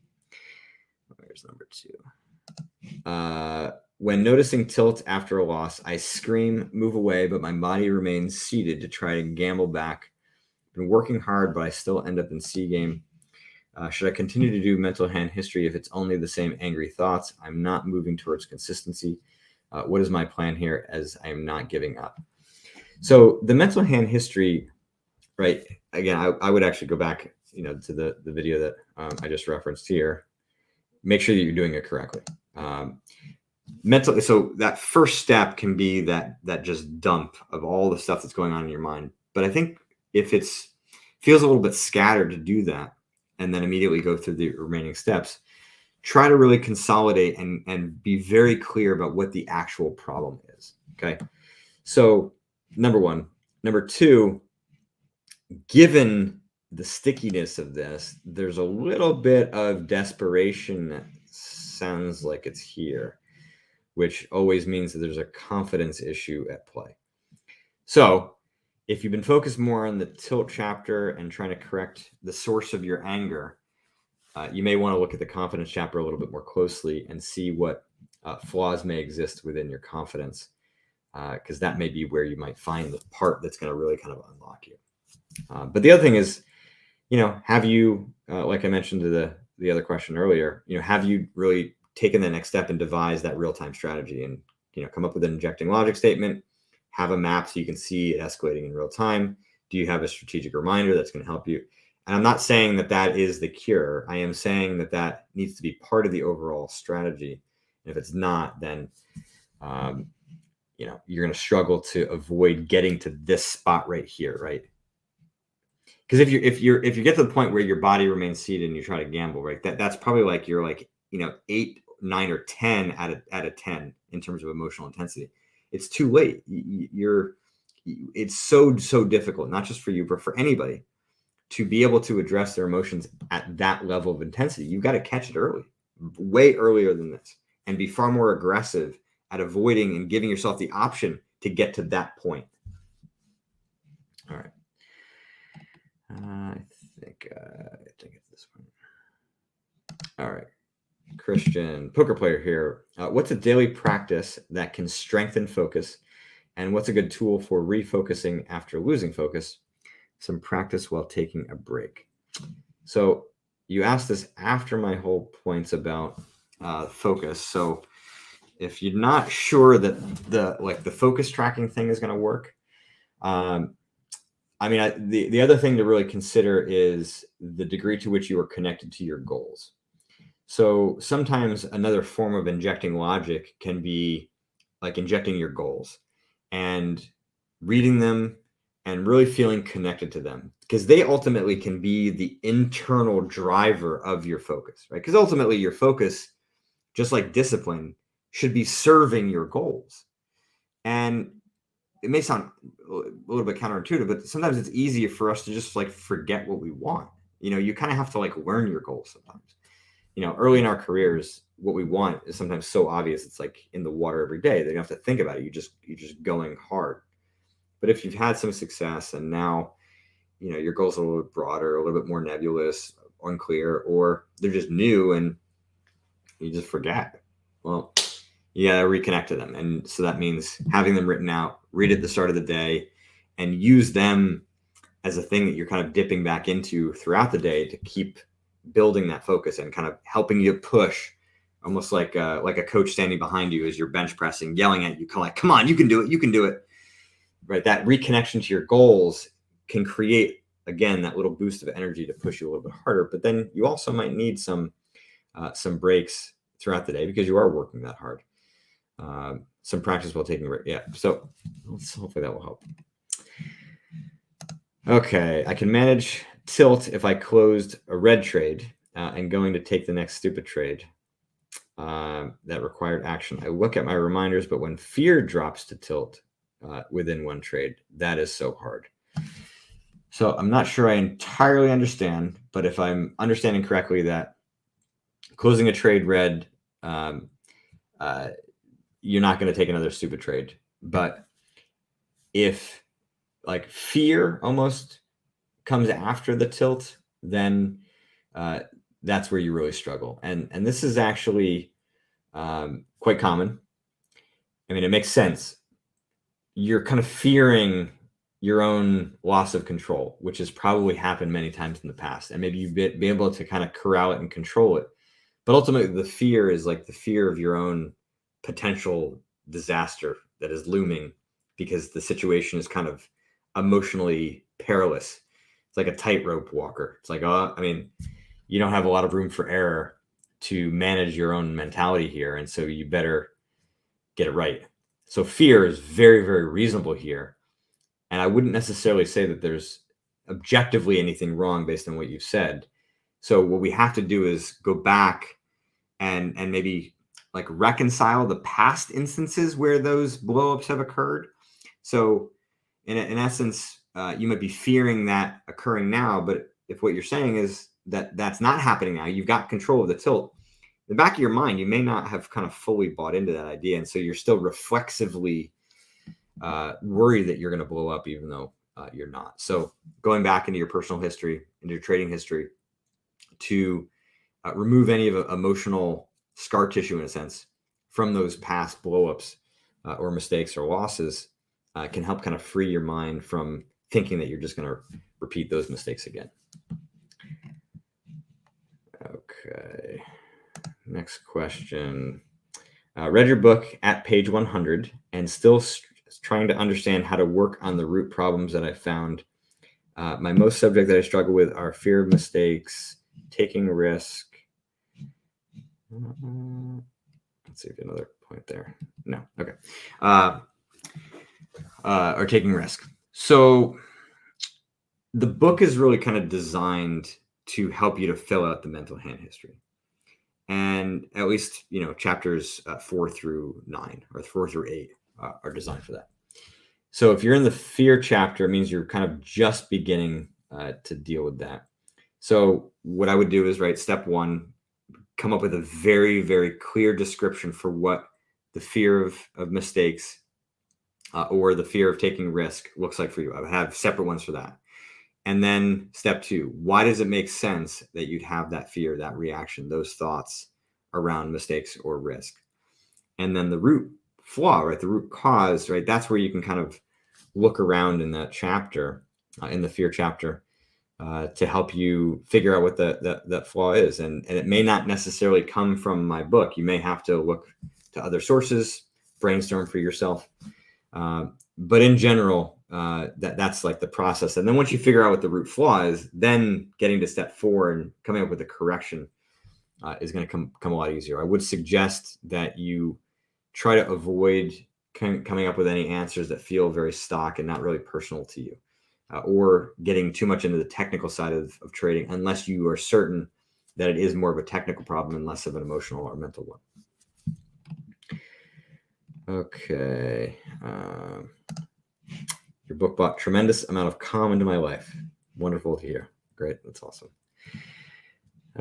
There's number 2. When noticing tilt after a loss, I scream, move away, but my body remains seated to try to gamble back. Been working hard, but I still end up in C game. Should I continue to do mental hand history if it's only the same angry thoughts? I'm not moving towards consistency. What is my plan here, as I am not giving up? So the mental hand history, right? Again, I would actually go back, to the video that I just referenced here. Make sure that you're doing it correctly. Mentally, so that first step can be that just dump of all the stuff that's going on in your mind. But I think if feels a little bit scattered to do that, and then immediately go through the remaining steps, try to really consolidate and be very clear about what the actual problem is. Okay. So number 1. Number 2, given the stickiness of this, there's a little bit of desperation that sounds like it's here, which always means that there's a confidence issue at play. So if you've been focused more on the tilt chapter and trying to correct the source of your anger, you may want to look at the confidence chapter a little bit more closely and see what flaws may exist within your confidence, because that may be where you might find the part that's going to really kind of unlock you. But the other thing is, have you, like I mentioned to the other question earlier, have you really taken the next step and devised that real-time strategy and, come up with an injecting logic statement, have a map so you can see it escalating in real time? Do you have a strategic reminder that's going to help you? And I'm not saying that is the cure. I am saying that needs to be part of the overall strategy. And if it's not, then, you're going to struggle to avoid getting to this spot right here, right? Because if you get to the point where your body remains seated and you try to gamble, right, that's probably like you're like 8, 9, or 10 out of 10 in terms of emotional intensity. It's too late. It's so difficult, not just for you, but for anybody, to be able to address their emotions at that level of intensity. You've got to catch it early, way earlier than this, and be far more aggressive at avoiding and giving yourself the option to get to that point. All right. I think it's this one. All right. Christian, poker player here. What's a daily practice that can strengthen focus? And what's a good tool for refocusing after losing focus? Some practice while taking a break. So you asked this after my whole points about focus. So if you're not sure that the focus tracking thing is going to work, the other thing to really consider is the degree to which you are connected to your goals. So sometimes another form of injecting logic can be like injecting your goals and reading them and really feeling connected to them, because they ultimately can be the internal driver of your focus, right? Because ultimately your focus, just like discipline, should be serving your goals. And it may sound a little bit counterintuitive, but sometimes it's easier for us to just like forget what we want. You kind of have to like learn your goals sometimes. Early in our careers, what we want is sometimes so obvious. It's like in the water every day. They don't have to think about it. You're just going hard. But if you've had some success and now, your goals are a little bit broader, a little bit more nebulous, unclear, or they're just new and you just forget. Well, you got to reconnect to them. And so that means having them written out, read at the start of the day, and use them as a thing that you're kind of dipping back into throughout the day to keep building that focus and kind of helping you push, almost like a coach standing behind you as you're bench pressing, yelling at you, kind of like, come on, you can do it, you can do it. Right? That reconnection to your goals can create, again, that little boost of energy to push you a little bit harder. But then you also might need some breaks throughout the day because you are working that hard. Some practice while taking a break. Yeah. So hopefully that will help. Okay. I can manage tilt if I closed a red trade and going to take the next stupid trade that required action. I look at my reminders, but when fear drops to tilt within one trade, that is so hard. So I'm not sure I entirely understand, but if I'm understanding correctly, that closing a trade red, you're not going to take another stupid trade. But if like fear almost comes after the tilt, then that's where you really struggle. And this is actually quite common. I mean, it makes sense. You're kind of fearing your own loss of control, which has probably happened many times in the past. And maybe you've been able to kind of corral it and control it. But ultimately, the fear is like the fear of your own potential disaster that is looming because the situation is kind of emotionally perilous. It's like a tightrope walker. It's like, you don't have a lot of room for error to manage your own mentality here. And so you better get it right. So fear is very, very reasonable here. And I wouldn't necessarily say that there's objectively anything wrong based on what you've said. So what we have to do is go back and maybe like reconcile the past instances where those blowups have occurred. So in essence, you might be fearing that occurring now, but if what you're saying is that that's not happening now, you've got control of the tilt, in the back of your mind, you may not have kind of fully bought into that idea. And so you're still reflexively worried that you're going to blow up, even though you're not. So going back into your personal history, into your trading history, to remove any of emotional scar tissue, in a sense, from those past blowups or mistakes or losses can help kind of free your mind from thinking that you're just going to repeat those mistakes again. Okay. Next question. Read your book at page 100 and still trying to understand how to work on the root problems that I found. My most subject that I struggle with are fear of mistakes, taking risk. Let's see if another point there. No. Okay. Or taking risk. So the book is really kind of designed to help you to fill out the mental hand history. And at least, chapters 4 through 9 or 4 through 8 are designed for that. So if you're in the fear chapter, it means you're kind of just beginning to deal with that. So what I would do is, step 1, come up with a very, very clear description for what the fear of mistakes or the fear of taking risk looks like for you. I would have separate ones for that. And then step 2, why does it make sense that you'd have that fear, that reaction, those thoughts around mistakes or risk? And then the root flaw, right? The root cause, right? That's where you can kind of look around in that chapter, in the fear chapter, to help you figure out what that flaw is. And it may not necessarily come from my book. You may have to look to other sources, brainstorm for yourself. But in general, that's like the process. And then once you figure out what the root flaw is, then getting to step 4 and coming up with a correction is going to come a lot easier. I would suggest that you try to avoid coming up with any answers that feel very stock and not really personal to you, or getting too much into the technical side of trading, unless you are certain that it is more of a technical problem and less of an emotional or mental one. Okay. Your book brought tremendous amount of calm into my life. Wonderful to hear. Great. That's awesome.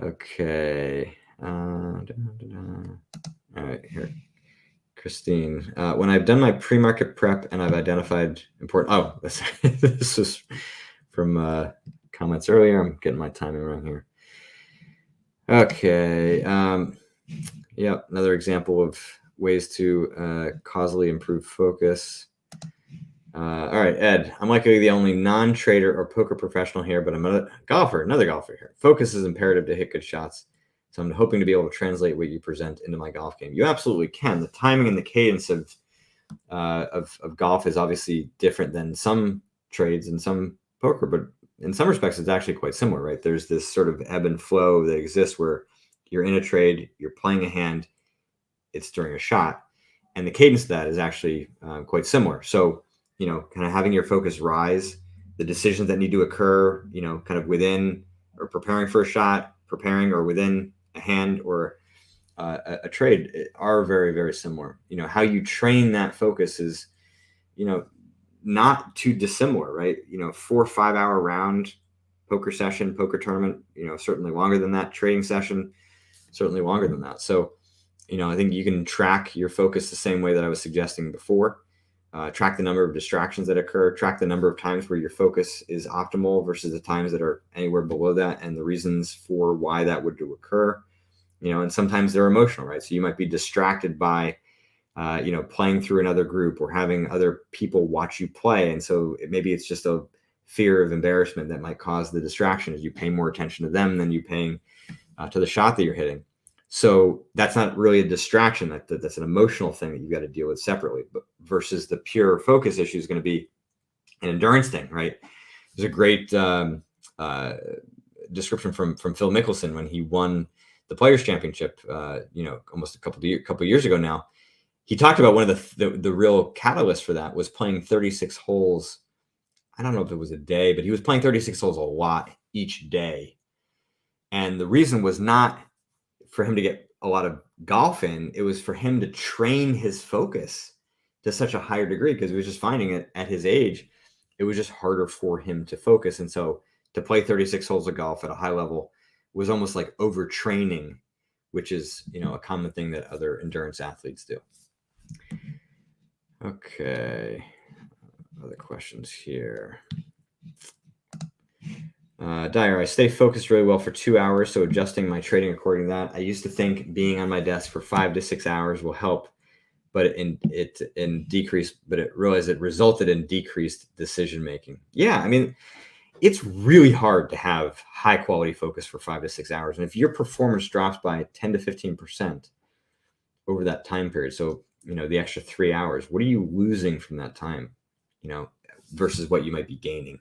Okay. All right, here. Christine, when I've done my pre-market prep and I've identified important, this was from comments earlier. I'm getting my timing wrong here. Okay. Yeah, another example of ways to causally improve focus. All right, Ed, I'm likely the only non-trader or poker professional here, but I'm another golfer here. Focus is imperative to hit good shots. So I'm hoping to be able to translate what you present into my golf game. You absolutely can. The timing and the cadence of golf is obviously different than some trades and some poker, but in some respects, it's actually quite similar, right? There's this sort of ebb and flow that exists where you're in a trade, you're playing a hand, it's during a shot, and the cadence of that is actually quite similar. So, kind of having your focus rise, the decisions that need to occur, kind of within or preparing for a shot, preparing or within a hand or a trade are very, very similar. How you train that focus is, not too dissimilar, right? 4 or 5 hour round poker session, poker tournament, certainly longer than that. Trading session, certainly longer than that. So, I think you can track your focus the same way that I was suggesting before. Track the number of distractions that occur, track the number of times where your focus is optimal versus the times that are anywhere below that, and the reasons for why that would occur. And sometimes they're emotional, right? So you might be distracted by, playing through another group or having other people watch you play. And so maybe it's just a fear of embarrassment that might cause the distraction as you pay more attention to them than you paying to the shot that you're hitting. So that's not really a distraction. That's an emotional thing that you've got to deal with separately. But versus the pure focus issue is going to be an endurance thing, right? There's a great description from Phil Mickelson when he won the Players Championship, almost a couple of years ago now. He talked about one of the real catalysts for that was playing 36 holes. I don't know if it was a day, but he was playing 36 holes a lot each day. And the reason was not for him to get a lot of golf in, it was for him to train his focus to such a higher degree, because he was just finding it at his age, it was just harder for him to focus. And so to play 36 holes of golf at a high level was almost like overtraining, which is, a common thing that other endurance athletes do. Okay. Other questions here. Dyer, I stay focused really well for 2 hours, so adjusting my trading according to that. I used to think being on my desk for 5 to 6 hours will help, but it realized it resulted in decreased decision making. Yeah, I mean, it's really hard to have high quality focus for 5 to 6 hours, and if your performance drops by 10 to 15% over that time period, so the extra 3 hours, what are you losing from that time? Versus what you might be gaining.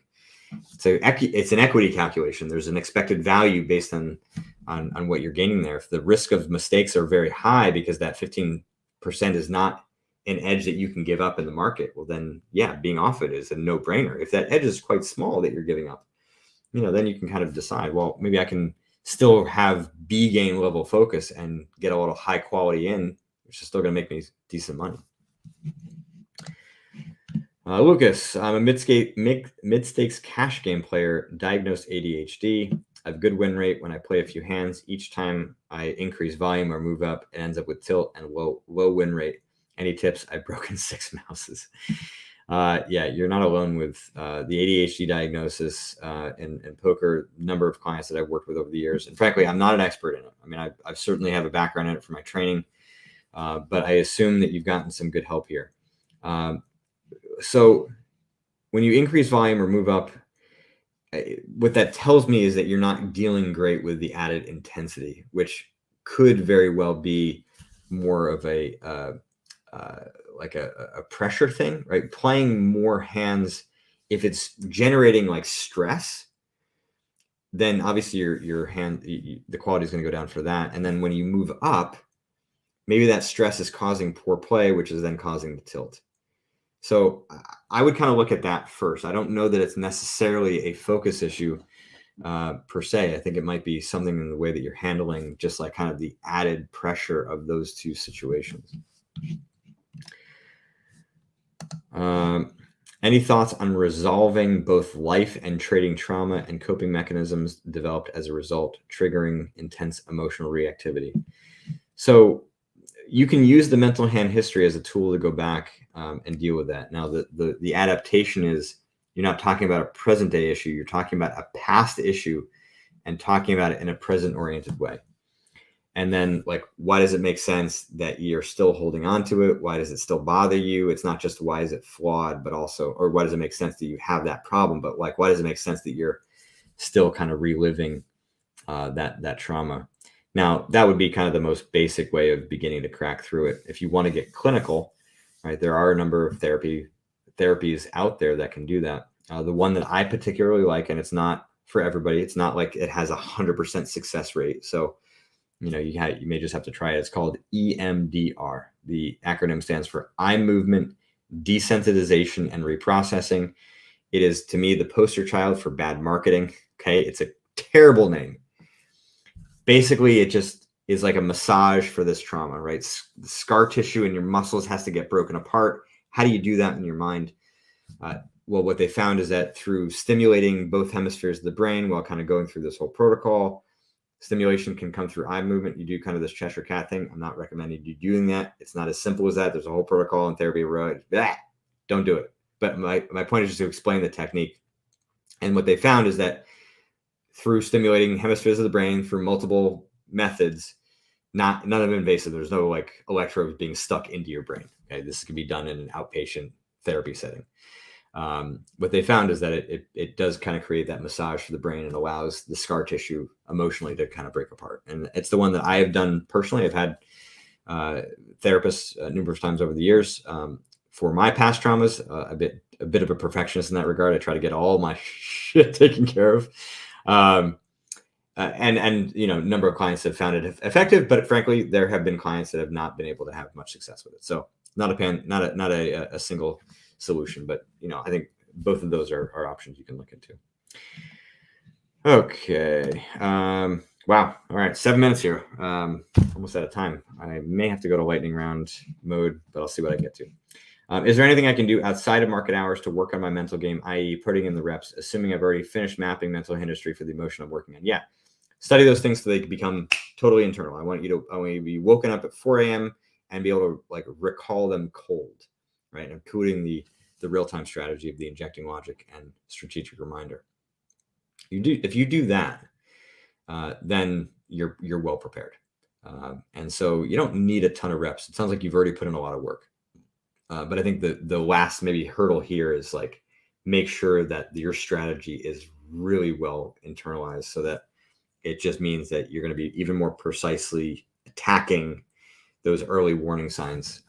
So it's an equity calculation. There's an expected value based on what you're gaining there. If the risk of mistakes are very high because that 15% is not an edge that you can give up in the market, well then, yeah, being off it is a no-brainer. If that edge is quite small that you're giving up, then you can kind of decide, well, maybe I can still have B game level focus and get a little high quality in, which is still going to make me decent money. Lucas, I'm a mid-stakes cash game player, diagnosed ADHD. I have good win rate when I play a few hands. Each time I increase volume or move up, it ends up with tilt and low win rate. Any tips? I've broken 6 mouses. Yeah, you're not alone with the ADHD diagnosis and poker. Number of clients that I've worked with over the years, and frankly, I'm not an expert in it. I mean, I certainly have a background in it for my training, but I assume that you've gotten some good help here. So when you increase volume or move up, what that tells me is that you're not dealing great with the added intensity, which could very well be more of a like a pressure thing, right? Playing more hands, if it's generating like stress, then obviously your hand, the quality is going to go down for that. And then when you move up, maybe that stress is causing poor play, which is then causing the tilt. So I would kind of look at that first. I don't know that it's necessarily a focus issue per se. I think it might be something in the way that you're handling just like kind of the added pressure of those two situations. Any thoughts on resolving both life and trading trauma and coping mechanisms developed as a result, triggering intense emotional reactivity? So you can use the mental hand history as a tool to go back and deal with that. Now, the adaptation is you're not talking about a present day issue. You're talking about a past issue and talking about it in a present oriented way. And then like, why does it make sense that you're still holding on to it? Why does it still bother you? It's not just why is it flawed, but also, or why does it make sense that you have that problem? But like, why does it make sense that you're still kind of reliving that trauma? Now, that would be kind of the most basic way of beginning to crack through it. If you want to get clinical, right, there are a number of therapies out there that can do that. The one that I particularly like, and it's not for everybody, it's not like it has 100% success rate. So, you know, you may just have to try it. It's called EMDR. The acronym stands for eye movement, desensitization, and reprocessing. It is, to me, the poster child for bad marketing. Okay. It's a terrible name. Basically, it just is like a massage for this trauma, right? The scar tissue in your muscles has to get broken apart. How do you do that in your mind? Well, what they found is that through stimulating both hemispheres of the brain while kind of going through this whole protocol, stimulation can come through eye movement. You do kind of this Cheshire cat thing. I'm not recommending you doing that. It's not as simple as that. There's a whole protocol in therapy where don't do it. But my point is just to explain the technique. And what they found is that through stimulating hemispheres of the brain through multiple methods, none of them invasive. There's no like electrodes being stuck into your brain. Okay, this can be done in an outpatient therapy setting. What they found is that it does kind of create that massage for the brain and allows the scar tissue emotionally to kind of break apart. And it's the one that I have done personally. I've had therapists numerous times over the years. For my past traumas, a bit of a perfectionist in that regard. I try to get all my shit taken care of. And you know, a number of clients have found it effective, but frankly, there have been clients that have not been able to have much success with it. So not a single solution, but you know, I think both of those are options you can look into. Okay. Wow. All right. 7 minutes here. Almost out of time. I may have to go to lightning round mode, but I'll see what I get to. Is there anything I can do outside of market hours to work on my mental game, i.e. putting in the reps, assuming I've already finished mapping mental industry for the emotion I'm working on? Yeah. Study those things so they can become totally internal. I want you to be woken up at 4 a.m. and be able to like recall them cold, right? Including the real-time strategy of the injecting logic and strategic reminder. If you do that, then you're well prepared. And so you don't need a ton of reps. It sounds like you've already put in a lot of work. But I think the last maybe hurdle here is like make sure that your strategy is really well internalized so that it just means that you're going to be even more precisely attacking those early warning signs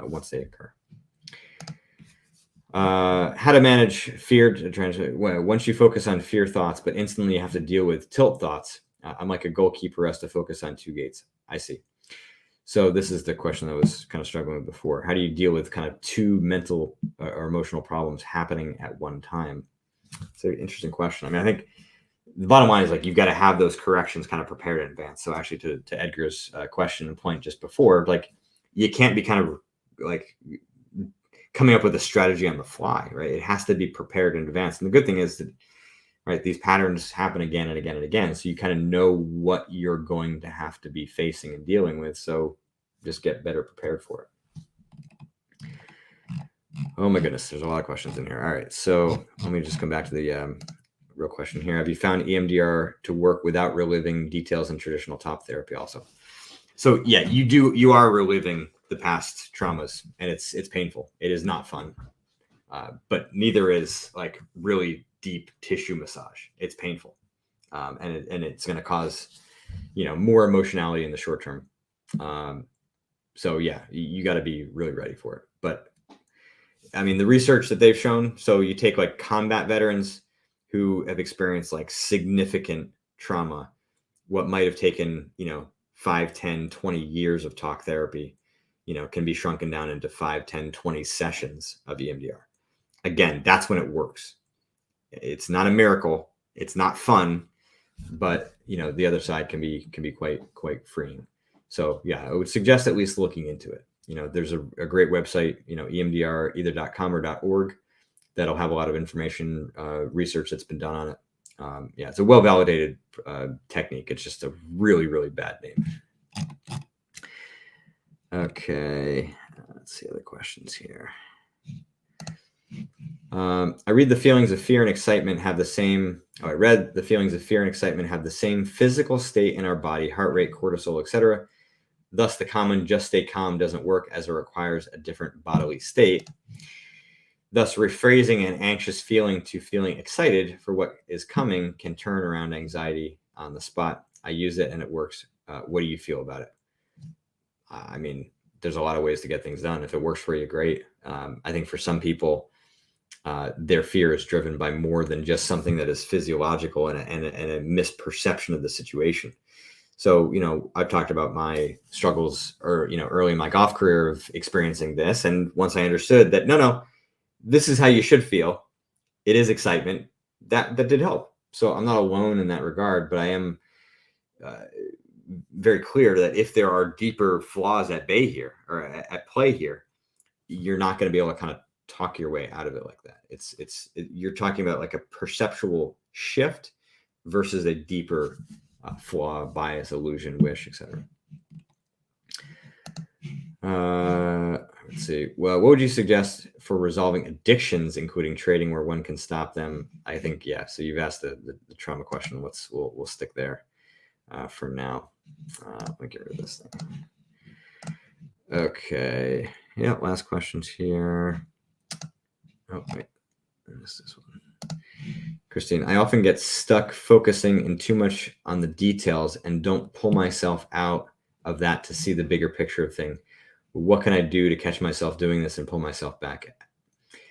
once they occur. How to manage fear once you focus on fear thoughts, but instantly you have to deal with tilt thoughts. I'm like a goalkeeper has to focus on 2 gates. I see. So this is the question I was kind of struggling with before. How do you deal with kind of 2 mental or emotional problems happening at one time? It's an interesting question. I mean, I think the bottom line is like you've got to have those corrections kind of prepared in advance. So actually to Edgar's question and point just before, like you can't be kind of like coming up with a strategy on the fly, right? It has to be prepared in advance. And the good thing is that, right, these patterns happen again and again and again. So you kind of know what you're going to have to be facing and dealing with. So just get better prepared for it. Oh my goodness, there's a lot of questions in here. All right, so let me just come back to the real question here. Have you found EMDR to work without reliving details in traditional top therapy also? So yeah, you are reliving the past traumas, and it's painful. It is not fun. But neither is like really deep tissue massage. It's painful. And it's going to cause, more emotionality in the short term. So yeah, you got to be really ready for it. But I mean, the research that they've shown, so you take like combat veterans who have experienced like significant trauma, what might have taken, 5, 10, 20 years of talk therapy, can be shrunken down into 5, 10, 20 sessions of EMDR. Again, that's when it works. It's not a miracle. It's not fun, but the other side can be quite freeing. So yeah, I would suggest at least looking into it. There's a great website, EMDR either.com or .org that'll have a lot of information, research that's been done on it. Yeah, it's a well-validated technique. It's just a really, really bad name. Okay, let's see other questions here. I read the feelings of fear and excitement have the same. I read the feelings of fear and excitement have the same physical state in our body, heart rate, cortisol, etc. Thus, the common "just stay calm" doesn't work, as it requires a different bodily state. Thus, rephrasing an anxious feeling to feeling excited for what is coming can turn around anxiety on the spot. I use it and it works. What do you feel about it? I mean, there's a lot of ways to get things done. If it works for you, great. I think for some people, their fear is driven by more than just something that is physiological and a misperception of the situation. So, I've talked about my struggles early in my golf career of experiencing this. And once I understood that, no, this is how you should feel. It is excitement. That did help. So I'm not alone in that regard, but I am very clear that if there are deeper flaws at bay here or at play here, you're not going to be able to kind of talk your way out of it like that. You're talking about like a perceptual shift versus a deeper flaw, bias, illusion, wish, etc. Let's see. Well, what would you suggest for resolving addictions, including trading, where one can stop them? I think, yeah. So you've asked the trauma question. We'll stick there for now. Let me get rid of this thing. Okay. Yeah. Last questions here. Oh wait, I missed this one. Christine, I often get stuck focusing in too much on the details and don't pull myself out of that to see the bigger picture of things. What can I do to catch myself doing this and pull myself back?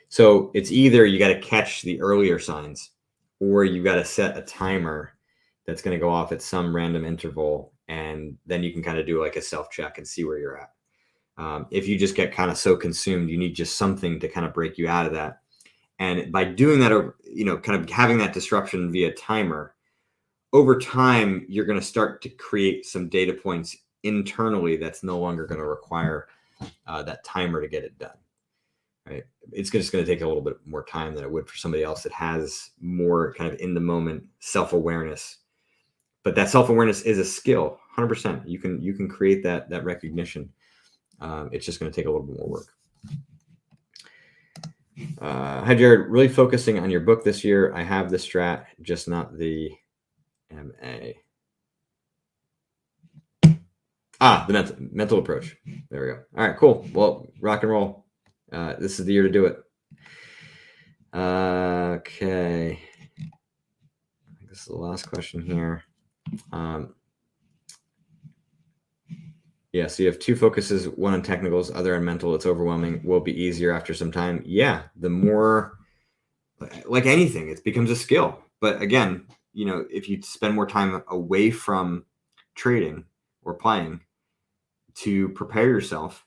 So it's either you got to catch the earlier signs, or you got to set a timer that's going to go off at some random interval, and then you can kind of do like a self-check and see where you're at. If you just get kind of so consumed, you need just something to kind of break you out of that. And by doing that, kind of having that disruption via timer, over time, you're going to start to create some data points internally that's no longer going to require that timer to get it done. Right? It's just going to take a little bit more time than it would for somebody else that has more kind of in the moment self-awareness. But that self-awareness is a skill, 100%. You can create that recognition. It's just going to take a little bit more work. Hi, Jared. Really focusing on your book this year. I have the strat, just not the MA. The mental approach. There we go. All right, cool. Well, rock and roll. This is the year to do it. Okay. I think this is the last question here. Yeah, so you have two focuses, one on technicals, other on mental. It's overwhelming. Will be easier after some time. Yeah, the more, like anything, it becomes a skill. But again, if you spend more time away from trading or playing to prepare yourself,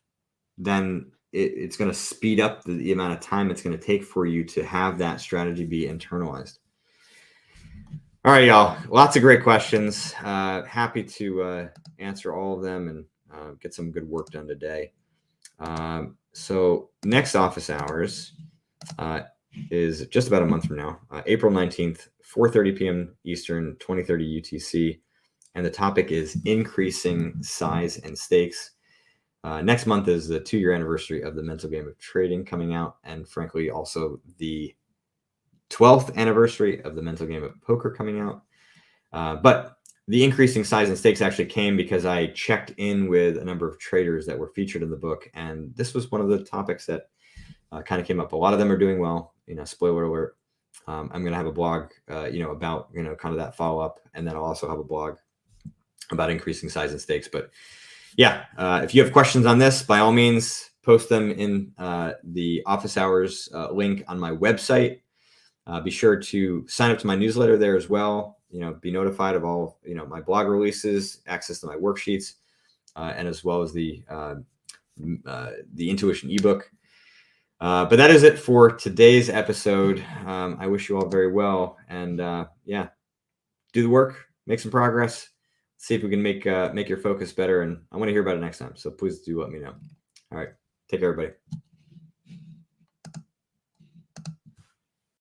then it's going to speed up the amount of time it's going to take for you to have that strategy be internalized. All right, y'all. Lots of great questions. Happy to answer all of them and get some good work done today. So next office hours is just about a month from now, April 19th, 4:30 p.m. Eastern, 20:30 UTC. And the topic is increasing size and stakes. Next month is the 2-year anniversary of the Mental Game of Trading coming out, and frankly, also the 12th anniversary of the Mental Game of Poker coming out. But the increasing size and stakes actually came because I checked in with a number of traders that were featured in the book, and this was one of the topics that kind of came up. A lot of them are doing well. Spoiler alert. I'm going to have a blog, about kind of that follow up, and then I'll also have a blog about increasing size and stakes. But yeah, if you have questions on this, by all means, post them in the office hours link on my website. Be sure to sign up to my newsletter there as well. Be notified of all my blog releases, access to my worksheets, and as well as the Intuition ebook. But that is it for today's episode. I wish you all very well, and yeah, do the work, make some progress. See if we can make your focus better, and I want to hear about it next time. So please do let me know. All right, take care, everybody.